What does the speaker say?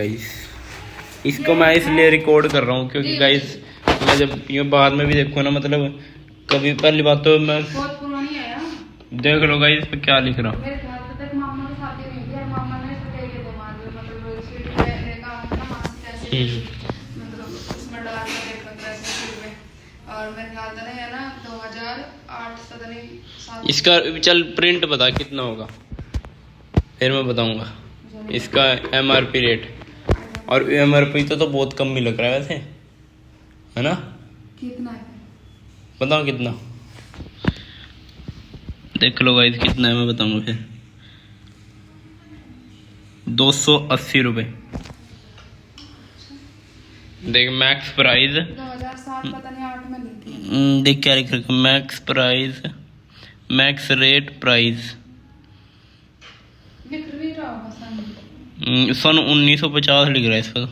Guys इसको मैं इसलिए रिकॉर्ड कर रहा हूँ क्योंकि गाइस मैं जब ये बाद में भी देखूँ ना, मतलब कभी पहली बात तो मैं बहुत पुरानी है यार। देख लो गाइस पे क्या लिख रहा हूँ। मेरे ख्याल से तक मामा की शादी हुई थी और मामा ने इसको ये दिमाग में मतलब स्वीट में काम था मासी कैसे मतलब उसमें डाल के देखा था ऐसे स्वीट में। और मेरे ख्याल से ना ये ना 2008 पता नहीं 7 इसका चल प्रिंट बता कितना होगा, फिर मैं बताऊंगा इसका MRP रेट। और MRP तो बहुत कम भी लग रहा है वैसे, है ना? कितना है? बताओ कितना, देख लो गाइस कितना है, मैं बताऊंगा फिर। 280 रुपये। देख मैक्स प्राइस 2007 पता नहीं 8 में ली थी। देख क्या लिख रखा, max price, max rate price लिख भी रहा होगा सन। सन 1950 लिख रहा है इस पर।